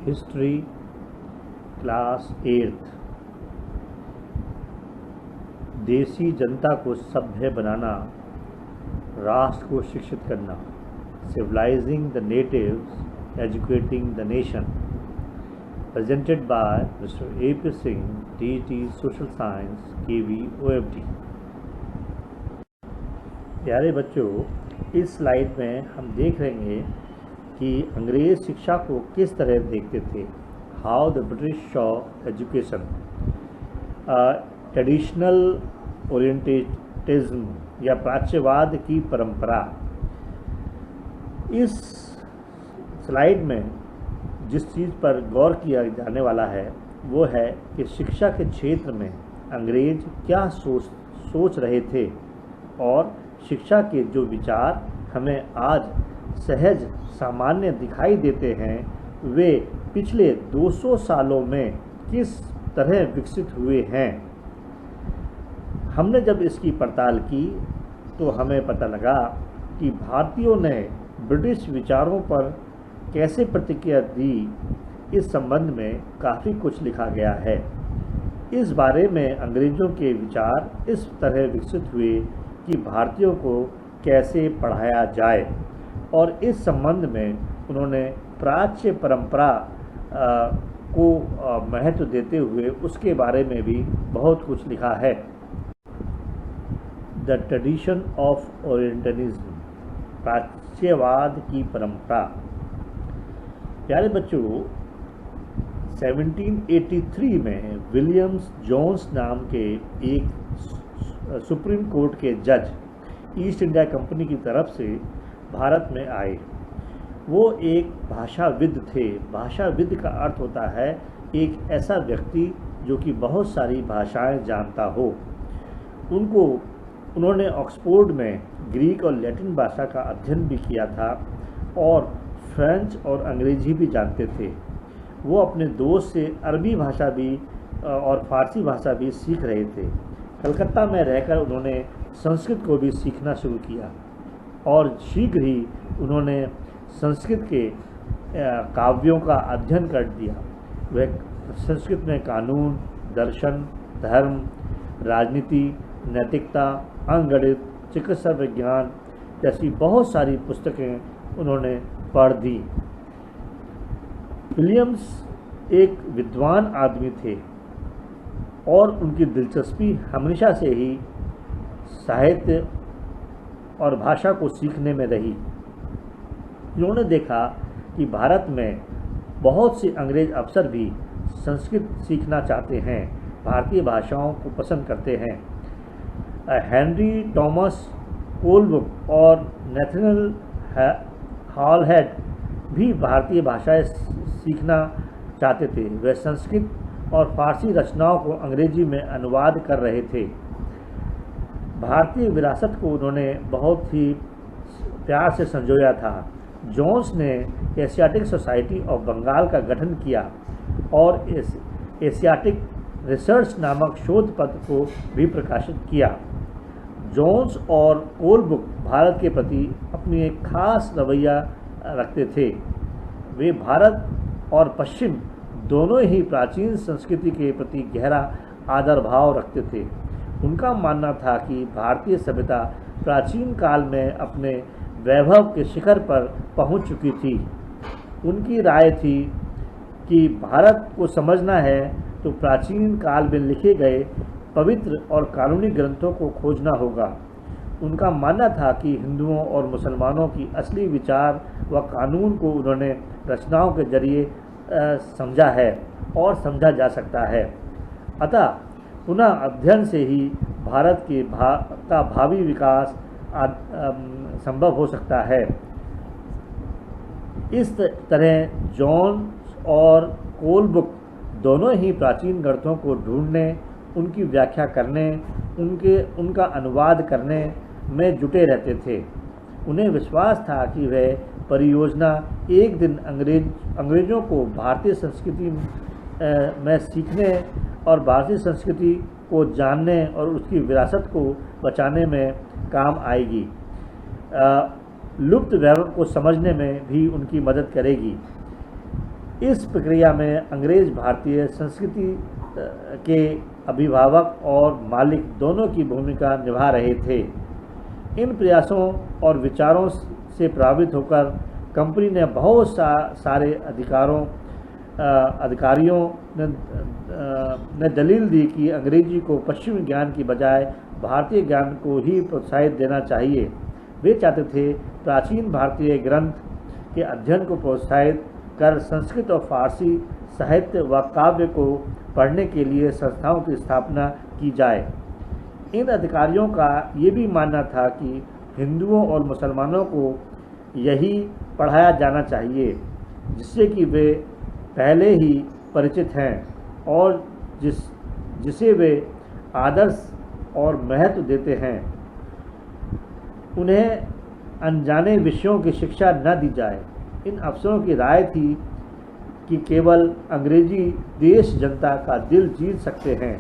History class 8th। देसी जनता को सभ्य बनाना, राष्ट्र को शिक्षित करना। Civilising the natives, educating the nation. Presented by mister A.P. Singh, DT social science, KV OFD। प्यारे बच्चों, इस स्लाइड में हम देख रहे हैं कि अंग्रेज शिक्षा को किस तरह देखते थे। How the British saw education. Traditional orientalism या प्राच्यवाद की परंपरा। इस स्लाइड में जिस चीज़ पर गौर किया जाने वाला है वो है कि शिक्षा के क्षेत्र में अंग्रेज क्या सोच रहे थे और शिक्षा के जो विचार हमें आज सहज सामान्य दिखाई देते हैं वे पिछले 200 सालों में किस तरह विकसित हुए हैं। हमने जब इसकी पड़ताल की तो हमें पता लगा कि भारतीयों ने ब्रिटिश विचारों पर कैसे प्रतिक्रिया दी। इस संबंध में काफ़ी कुछ लिखा गया है। इस बारे में अंग्रेज़ों के विचार इस तरह विकसित हुए कि भारतीयों को कैसे पढ़ाया जाए और इस संबंध में उन्होंने प्राच्य परंपरा को महत्व देते हुए उसके बारे में भी बहुत कुछ लिखा है। द ट्रेडिशन ऑफ ओरिएंटलिज्म, प्राच्यवाद की परंपरा। प्यारे बच्चों, 1783 में विलियम्स जोन्स नाम के एक सुप्रीम कोर्ट के जज ईस्ट इंडिया कंपनी की तरफ से भारत में आए। वो एक भाषाविद थे। भाषाविद का अर्थ होता है एक ऐसा व्यक्ति जो कि बहुत सारी भाषाएं जानता हो। उन्होंने ऑक्सफोर्ड में ग्रीक और लैटिन भाषा का अध्ययन भी किया था और फ्रेंच और अंग्रेजी भी जानते थे। वो अपने दोस्त से अरबी भाषा भी और फारसी भाषा भी सीख रहे थे। कलकत्ता में रहकर उन्होंने संस्कृत को भी सीखना शुरू किया और शीघ्र ही उन्होंने संस्कृत के काव्यों का अध्ययन कर दिया। वह संस्कृत में कानून, दर्शन, धर्म, राजनीति, नैतिकता, अंकगणित, चिकित्सा विज्ञान जैसी बहुत सारी पुस्तकें उन्होंने पढ़ दी। विलियम्स एक विद्वान आदमी थे और उनकी दिलचस्पी हमेशा से ही साहित्य और भाषा को सीखने में रही। उन्होंने देखा कि भारत में बहुत से अंग्रेज अफसर भी संस्कृत सीखना चाहते हैं, भारतीय भाषाओं को पसंद करते हैं। हेनरी थॉमस कोलब्रुक और नेथनियल हॉलहेड भी भारतीय भाषाएं सीखना चाहते थे। वे संस्कृत और फारसी रचनाओं को अंग्रेजी में अनुवाद कर रहे थे। भारतीय विरासत को उन्होंने बहुत ही प्यार से संजोया था। जोन्स ने एशियाटिक सोसाइटी ऑफ बंगाल का गठन किया और एशियाटिक रिसर्च नामक शोध पत्र को भी प्रकाशित किया। जोन्स और कोलब्रुक भारत के प्रति अपनी एक खास रवैया रखते थे। वे भारत और पश्चिम दोनों ही प्राचीन संस्कृति के प्रति गहरा आदर भाव रखते थे। उनका मानना था कि भारतीय सभ्यता प्राचीन काल में अपने वैभव के शिखर पर पहुंच चुकी थी। उनकी राय थी कि भारत को समझना है तो प्राचीन काल में लिखे गए पवित्र और कानूनी ग्रंथों को खोजना होगा। उनका मानना था कि हिंदुओं और मुसलमानों की असली विचार व कानून को उन्होंने रचनाओं के जरिए समझा है और समझा जा सकता है। अतः पुनः अध्ययन से ही भारत का भावी विकास संभव हो सकता है। इस तरह जॉन और कोलब्रुक दोनों ही प्राचीन ग्रंथों को ढूंढने, उनकी व्याख्या करने, उनका अनुवाद करने में जुटे रहते थे। उन्हें विश्वास था कि वह परियोजना एक दिन अंग्रेज़ों को भारतीय संस्कृति में सीखने और भारतीय संस्कृति को जानने और उसकी विरासत को बचाने में काम आएगी। लुप्त वैभव को समझने में भी उनकी मदद करेगी। इस प्रक्रिया में अंग्रेज भारतीय संस्कृति के अभिभावक और मालिक दोनों की भूमिका निभा रहे थे। इन प्रयासों और विचारों से प्रभावित होकर कंपनी ने बहुत सारे अधिकारियों ने दलील दी कि अंग्रेजी को पश्चिमी ज्ञान की बजाय भारतीय ज्ञान को ही प्रोत्साहित देना चाहिए। वे चाहते थे प्राचीन भारतीय ग्रंथ के अध्ययन को प्रोत्साहित कर संस्कृत और फारसी साहित्य व काव्य को पढ़ने के लिए संस्थाओं की स्थापना की जाए। इन अधिकारियों का ये भी मानना था कि हिंदुओं और मुसलमानों को यही पढ़ाया जाना चाहिए जिससे कि वे पहले ही परिचित हैं और जिसे वे आदर्श और महत्व देते हैं। उन्हें अनजाने विषयों की शिक्षा न दी जाए। इन अफसरों की राय थी कि केवल अंग्रेजी देश जनता का दिल जीत सकते हैं।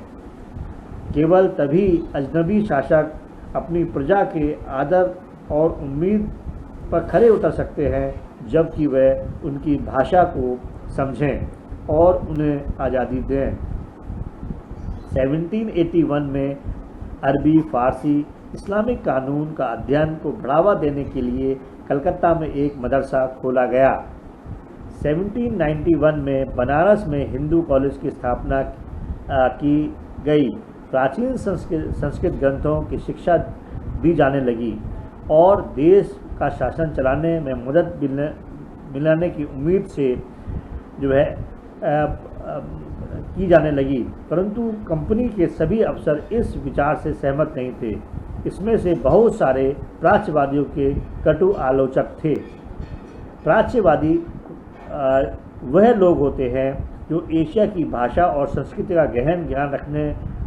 केवल तभी अजनबी शासक अपनी प्रजा के आदर और उम्मीद पर खरे उतर सकते हैं जबकि वह उनकी भाषा को समझें और उन्हें आज़ादी दें। 1781 में अरबी, फारसी, इस्लामिक कानून का अध्ययन को बढ़ावा देने के लिए कलकत्ता में एक मदरसा खोला गया। 1791 में बनारस में हिंदू कॉलेज की स्थापना की गई। प्राचीन संस्कृत ग्रंथों की शिक्षा दी जाने लगी और देश का शासन चलाने में मदद मिलने की उम्मीद से जो है की जाने लगी। परंतु कंपनी के सभी अफसर इस विचार से सहमत नहीं थे। इसमें से बहुत सारे प्राच्यवादियों के कटु आलोचक थे। प्राच्यवादी वह लोग होते हैं जो एशिया की भाषा और संस्कृति का गहन ज्ञान रखने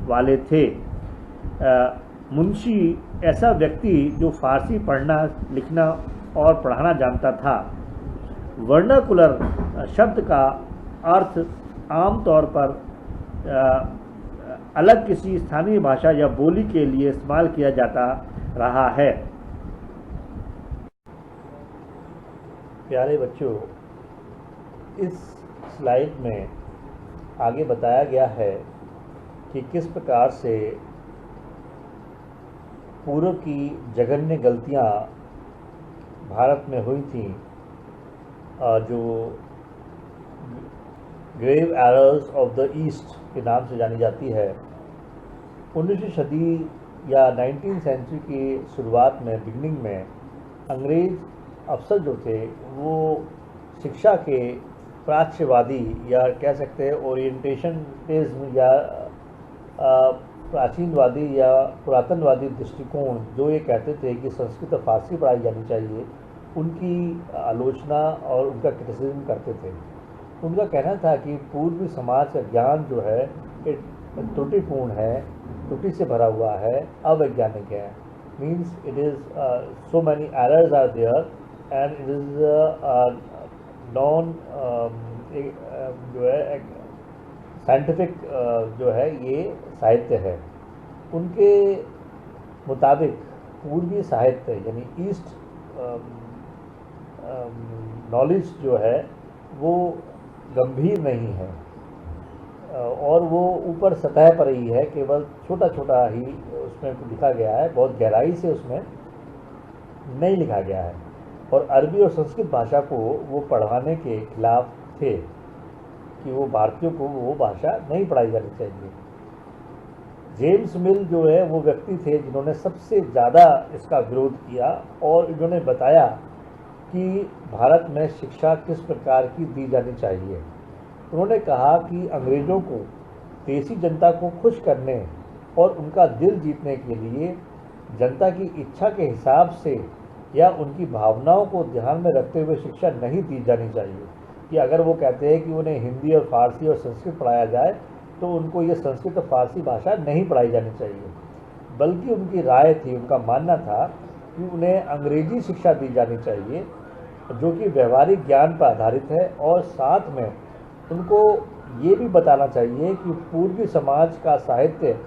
वाले थे। मुंशी ऐसा व्यक्ति जो फारसी पढ़ना, लिखना और पढ़ाना जानता था। वर्नाकुलर शब्द का अर्थ आमतौर पर अलग किसी स्थानीय भाषा या बोली के लिए इस्तेमाल किया जाता रहा है। प्यारे बच्चों, इस स्लाइड में आगे बताया गया है कि किस प्रकार से पूर्व की जघन्य गलतियां भारत में हुई थीं, जो grave errors of the East के नाम से जानी जाती है। 19वीं सदी या 19th सेंचुरी की शुरुआत में, बिगनिंग में, अंग्रेज अफसर जो थे वो शिक्षा के प्राच्यवादी या कह सकते हैं ओरिएंटेशनिज्म या प्राचीनवादी या पुरातनवादी दृष्टिकोण जो ये कहते थे कि संस्कृत और फारसी पढ़ाई जानी चाहिए, उनकी आलोचना और उनका क्रिटिसिज्म करते थे। उनका कहना था कि पूर्वी समाज का ज्ञान जो है ये त्रुटिपूर्ण है, त्रुटि से भरा हुआ है, अवैज्ञानिक है। Means it is so many errors are there and it is non जो है साइंटिफिक जो है ये साहित्य है। उनके मुताबिक पूर्वी साहित्य यानी ईस्ट नॉलेज जो है वो गंभीर नहीं है और वो ऊपर सतह पर ही है, केवल छोटा छोटा ही उसमें लिखा गया है, बहुत गहराई से उसमें नहीं लिखा गया है। और अरबी और संस्कृत भाषा को वो पढ़ाने के खिलाफ थे कि वो भारतीयों को वो भाषा नहीं पढ़ाई जानी चाहिए। जेम्स मिल जो है वो व्यक्ति थे जिन्होंने सबसे ज़्यादा इसका विरोध किया और इन्होंने बताया कि भारत में शिक्षा किस प्रकार की दी जानी चाहिए। उन्होंने कहा कि अंग्रेज़ों को देसी जनता को खुश करने और उनका दिल जीतने के लिए जनता की इच्छा के हिसाब से या उनकी भावनाओं को ध्यान में रखते हुए शिक्षा नहीं दी जानी चाहिए। कि अगर वो कहते हैं कि उन्हें हिंदी और फारसी और संस्कृत पढ़ाया जाए तो उनको ये संस्कृत और फारसी भाषा नहीं पढ़ाई जानी चाहिए, बल्कि उनकी राय थी, उनका मानना था कि उन्हें अंग्रेजी शिक्षा दी जानी चाहिए जो कि व्यवहारिक ज्ञान पर आधारित है। और साथ में उनको ये भी बताना चाहिए कि पूर्वी समाज का साहित्य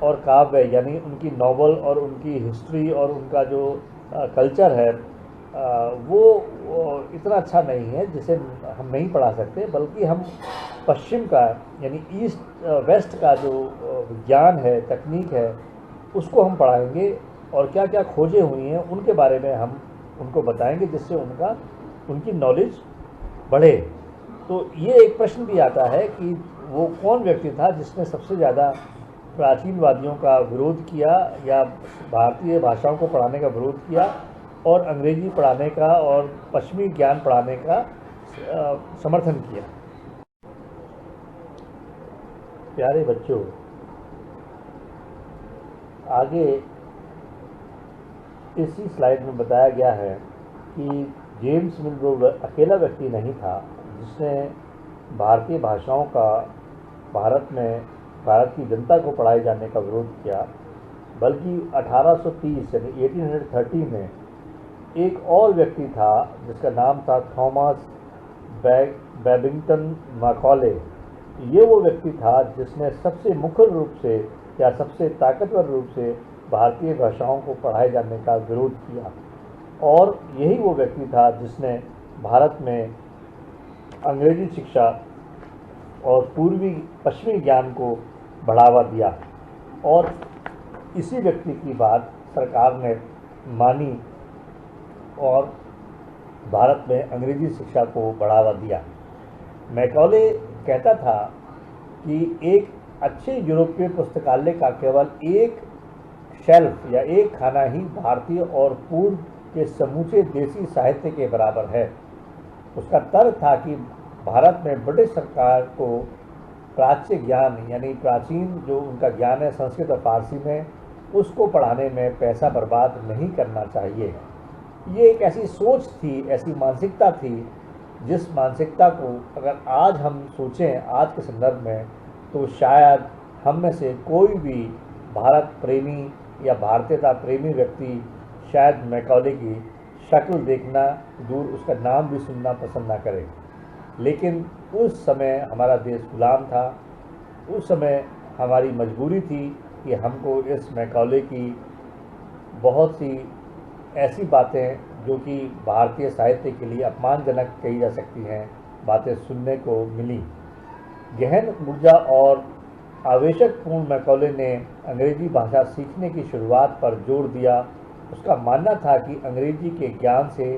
और काव्य यानी उनकी नॉवल और उनकी हिस्ट्री और उनका जो कल्चर है वो इतना अच्छा नहीं है जिसे हम नहीं पढ़ा सकते, बल्कि हम पश्चिम का यानी ईस्ट वेस्ट का जो विज्ञान है, तकनीक है, उसको हम पढ़ाएंगे और क्या क्या खोजें हुई हैं उनके बारे में हम उनको बताएंगे, जिससे उनकी नॉलेज बढ़े। तो ये एक प्रश्न भी आता है कि वो कौन व्यक्ति था जिसने सबसे ज़्यादा प्राचीनवादियों का विरोध किया या भारतीय भाषाओं को पढ़ाने का विरोध किया और अंग्रेजी पढ़ाने का और पश्चिमी ज्ञान पढ़ाने का समर्थन किया। प्यारे बच्चों, आगे इसी स्लाइड में बताया गया है कि जेम्स मिलरो अकेला व्यक्ति नहीं था जिसने भारतीय भाषाओं का भारत की जनता को पढ़ाए जाने का विरोध किया, बल्कि 1830 यानी 1830 में एक और व्यक्ति था जिसका नाम था थॉमस बैबिंगटन मैकॉले। ये वो व्यक्ति था जिसने सबसे मुखर रूप से या सबसे ताकतवर रूप से भारतीय भाषाओं को पढ़ाए जाने का विरोध किया, और यही वो व्यक्ति था जिसने भारत में अंग्रेजी शिक्षा और पश्चिमी ज्ञान को बढ़ावा दिया। और इसी व्यक्ति की बात सरकार ने मानी और भारत में अंग्रेजी शिक्षा को बढ़ावा दिया। मैकॉले कहता था कि एक अच्छे यूरोपीय पुस्तकालय का केवल एक शेल्फ या एक खाना ही भारतीय और पूर्व के समूचे देसी साहित्य के बराबर है। उसका तर्क था कि भारत में ब्रिटिश सरकार को प्राच्य ज्ञान यानी प्राचीन जो उनका ज्ञान है संस्कृत और फारसी में, उसको पढ़ाने में पैसा बर्बाद नहीं करना चाहिए। ये एक ऐसी सोच थी, ऐसी मानसिकता थी, जिस मानसिकता को अगर आज हम सोचें आज के संदर्भ में, तो शायद हम में से कोई भी भारत प्रेमी या भारतीयता प्रेमी व्यक्ति शायद मैकॉले की शक्ल देखना दूर, उसका नाम भी सुनना पसंद ना करे। लेकिन उस समय हमारा देश गुलाम था, उस समय हमारी मजबूरी थी कि हमको इस मैकॉले की बहुत सी ऐसी बातें जो कि भारतीय साहित्य के लिए अपमानजनक कही जा सकती हैं, बातें सुनने को मिली। गहन ऊर्जा और आवेशकपूर्ण मैकॉले ने अंग्रेजी भाषा सीखने की शुरुआत पर जोर दिया। उसका मानना था कि अंग्रेजी के ज्ञान से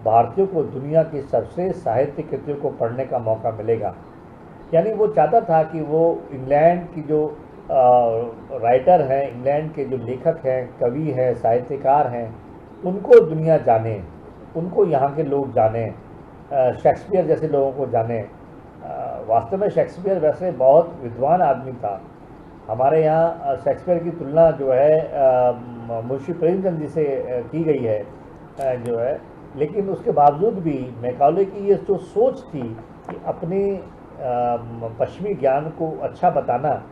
भारतीयों को दुनिया की सबसे साहित्य कृतियों को पढ़ने का मौका मिलेगा। यानी वो चाहता था कि वो इंग्लैंड की जो राइटर हैं, इंग्लैंड के जो लेखक हैं, कवि हैं, साहित्यकार हैं, उनको दुनिया जाने, उनको यहाँ के लोग जाने, शेक्सपियर जैसे लोगों को जाने। वास्तव में शेक्सपियर वैसे बहुत विद्वान आदमी था। हमारे यहाँ शेक्सपियर की तुलना जो है मुंशी प्रेमचंद जी से की गई है जो है, लेकिन उसके बावजूद भी मैकॉले की ये जो सोच थी कि अपने पश्चिमी ज्ञान को अच्छा बताना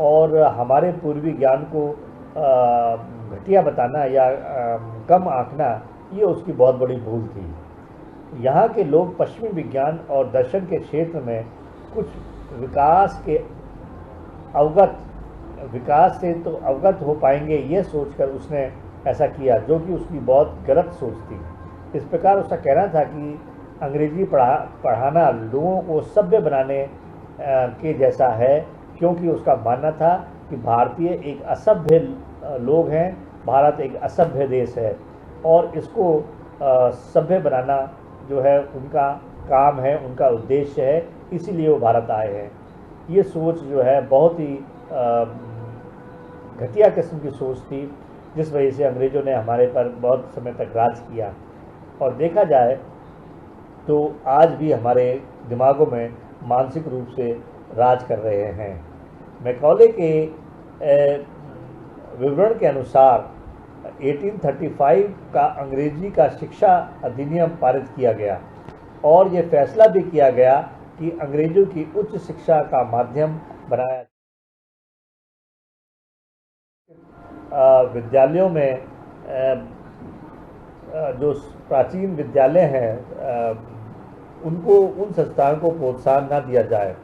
और हमारे पूर्वी ज्ञान को घटिया बताना या कम आंकना, ये उसकी बहुत बड़ी भूल थी। यहाँ के लोग पश्चिमी विज्ञान और दर्शन के क्षेत्र में कुछ विकास से तो अवगत हो पाएंगे, ये सोचकर उसने ऐसा किया, जो कि उसकी बहुत गलत सोच थी। इस प्रकार उसका कहना था कि अंग्रेजी पढ़ाना लोगों को सभ्य बनाने के जैसा है, क्योंकि उसका मानना था कि भारतीय एक असभ्य लोग हैं, भारत एक असभ्य देश है और इसको सभ्य बनाना जो है उनका काम है, उनका उद्देश्य है, इसीलिए वो भारत आए हैं। ये सोच जो है बहुत ही घटिया किस्म की सोच थी, जिस वजह से अंग्रेज़ों ने हमारे पर बहुत समय तक राज किया। और देखा जाए तो आज भी हमारे दिमागों में मानसिक रूप से राज कर रहे हैं। मैकॉले के विवरण के अनुसार 1835 का अंग्रेजी का शिक्षा अधिनियम पारित किया गया और ये फैसला भी किया गया कि अंग्रेजों की उच्च शिक्षा का माध्यम बनाया। विद्यालयों में जो प्राचीन विद्यालय हैं उनको, उन संस्थाओं को प्रोत्साहन ना दिया जाए।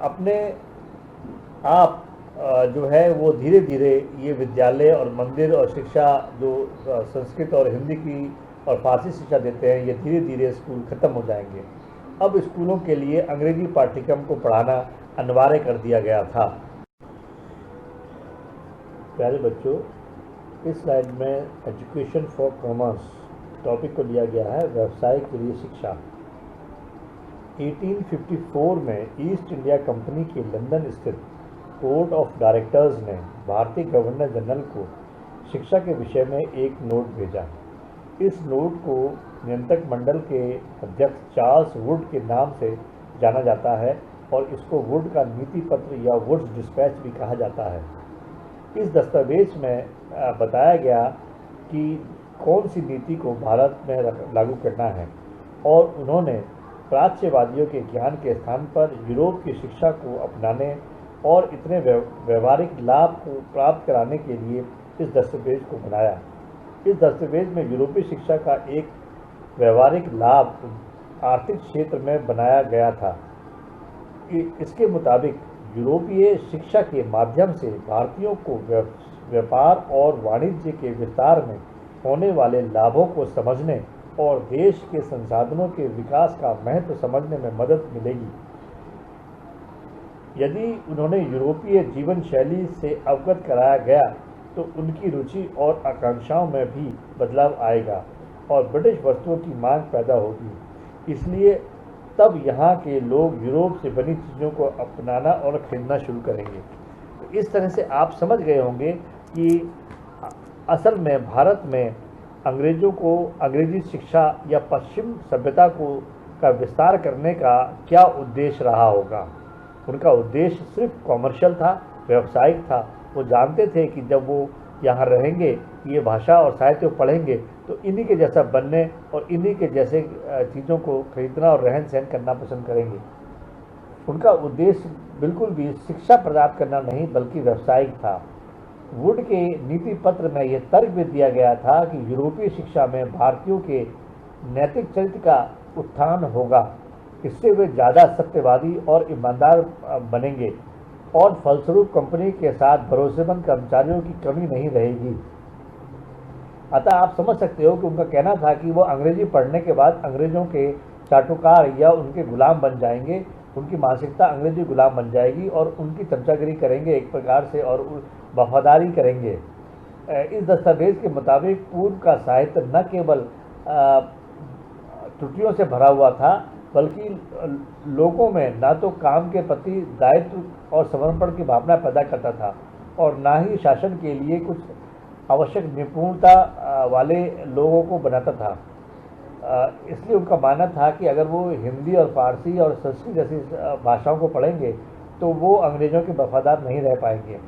अपने आप जो है वो धीरे धीरे ये विद्यालय और मंदिर और शिक्षा जो संस्कृत और हिंदी की और फारसी शिक्षा देते हैं, ये धीरे धीरे स्कूल ख़त्म हो जाएंगे। अब स्कूलों के लिए अंग्रेजी पाठ्यक्रम को पढ़ाना अनिवार्य कर दिया गया था। प्यारे बच्चों, इस स्लाइड में एजुकेशन फॉर कॉमर्स टॉपिक को लिया गया है, व्यवसाय के लिए शिक्षा। 1854 में ईस्ट इंडिया कंपनी के लंदन स्थित बोर्ड ऑफ डायरेक्टर्स ने भारतीय गवर्नर जनरल को शिक्षा के विषय में एक नोट भेजा। इस नोट को नियंत्रक मंडल के अध्यक्ष चार्ल्स वुड के नाम से जाना जाता है और इसको वुड का नीति पत्र या वुड्स डिस्पैच भी कहा जाता है। इस दस्तावेज में बताया गया कि कौन सी नीति को भारत में लागू करना है और उन्होंने प्राच्यवादियों के ज्ञान के स्थान पर यूरोप की शिक्षा को अपनाने और इतने व्यवहारिक लाभ को प्राप्त कराने के लिए इस दस्तावेज को बनाया। इस दस्तावेज में यूरोपीय शिक्षा का एक व्यवहारिक लाभ आर्थिक क्षेत्र में बनाया गया था। इसके मुताबिक यूरोपीय शिक्षा के माध्यम से भारतीयों को व्यापार और वाणिज्य के विस्तार में होने वाले लाभों को समझने और देश के संसाधनों के विकास का महत्व समझने में मदद मिलेगी। यदि उन्होंने यूरोपीय जीवन शैली से अवगत कराया गया तो उनकी रुचि और आकांक्षाओं में भी बदलाव आएगा और ब्रिटिश वस्तुओं की मांग पैदा होगी। इसलिए तब यहाँ के लोग यूरोप से बनी चीज़ों को अपनाना और खरीदना शुरू करेंगे। तो इस तरह से आप समझ गए होंगे कि असल में भारत में अंग्रेज़ों को अंग्रेजी शिक्षा या पश्चिम सभ्यता का विस्तार करने का क्या उद्देश्य रहा होगा। उनका उद्देश्य सिर्फ कॉमर्शियल था, व्यावसायिक था। वो जानते थे कि जब वो यहाँ रहेंगे, ये भाषा और साहित्य पढ़ेंगे तो इन्हीं के जैसा बनने और इन्हीं के जैसे चीज़ों को खरीदना और रहन सहन करना पसंद करेंगे। उनका उद्देश्य बिल्कुल भी शिक्षा प्राप्त करना नहीं बल्कि व्यावसायिक था। वुड के नीति पत्र में यह तर्क भी दिया गया था कि यूरोपीय शिक्षा में भारतीयों के नैतिक चरित्र का उत्थान होगा। इससे वे ज़्यादा सत्यवादी और ईमानदार बनेंगे और फलस्वरूप कंपनी के साथ भरोसेमंद कर्मचारियों की कमी नहीं रहेगी। अतः आप समझ सकते हो कि उनका कहना था कि वो अंग्रेजी पढ़ने के बाद अंग्रेज़ों के चाटुकार या उनके गुलाम बन जाएंगे। उनकी मानसिकता अंग्रेजी गुलाम बन जाएगी और उनकी चमचागिरी करेंगे एक प्रकार से और वफादारी करेंगे। इस दस्तावेज के मुताबिक पूर्व का साहित्य न केवल त्रुटियों से भरा हुआ था बल्कि लोगों में ना तो काम के प्रति दायित्व और समर्पण की भावना पैदा करता था और ना ही शासन के लिए कुछ आवश्यक निपुणता वाले लोगों को बनाता था। इसलिए उनका मानना था कि अगर वो हिंदी और फारसी और संस्कृत जैसी भाषाओं को पढ़ेंगे तो वो अंग्रेज़ों के वफादार नहीं रह पाएंगे।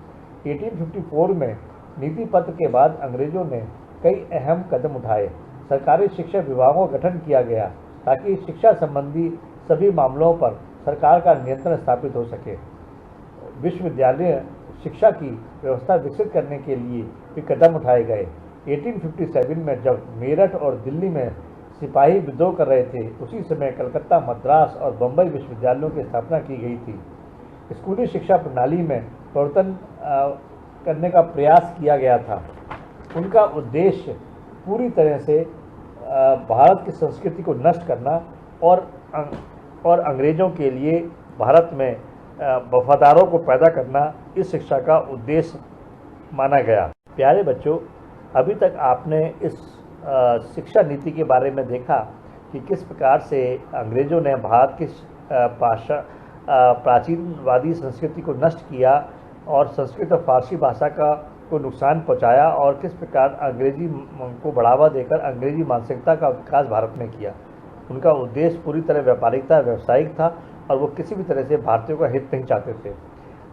1854 में नीति पत्र के बाद अंग्रेज़ों ने कई अहम कदम उठाए। सरकारी शिक्षा विभागों का गठन किया गया ताकि शिक्षा संबंधी सभी मामलों पर सरकार का नियंत्रण स्थापित हो सके। विश्वविद्यालय शिक्षा की व्यवस्था विकसित करने के लिए भी कदम उठाए गए। 1857 में जब मेरठ और दिल्ली में सिपाही विद्रोह कर रहे थे, उसी समय कलकत्ता, मद्रास और बम्बई विश्वविद्यालयों की स्थापना की गई थी। स्कूली शिक्षा प्रणाली में परिवर्तन करने का प्रयास किया गया था। उनका उद्देश्य पूरी तरह से भारत की संस्कृति को नष्ट करना और अंग्रेज़ों के लिए भारत में वफादारों को पैदा करना इस शिक्षा का उद्देश्य माना गया। प्यारे बच्चों, अभी तक आपने इस शिक्षा नीति के बारे में देखा कि किस प्रकार से अंग्रेज़ों ने भारत की प्राचीनवादी संस्कृति को नष्ट किया और संस्कृत और फारसी भाषा को नुकसान पहुंचाया और किस प्रकार अंग्रेजी को बढ़ावा देकर अंग्रेजी मानसिकता का विकास भारत में किया। उनका उद्देश्य पूरी तरह व्यावसायिक था और वो किसी भी तरह से भारतीयों का हित नहीं चाहते थे।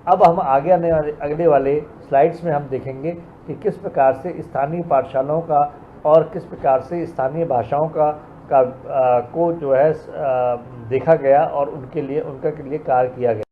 अब हम आगे अगले वाले स्लाइड्स में हम देखेंगे कि किस प्रकार से स्थानीय पाठशालाओं का और किस प्रकार से स्थानीय भाषाओं को जो है देखा गया और उनके लिए कार्य किया गया।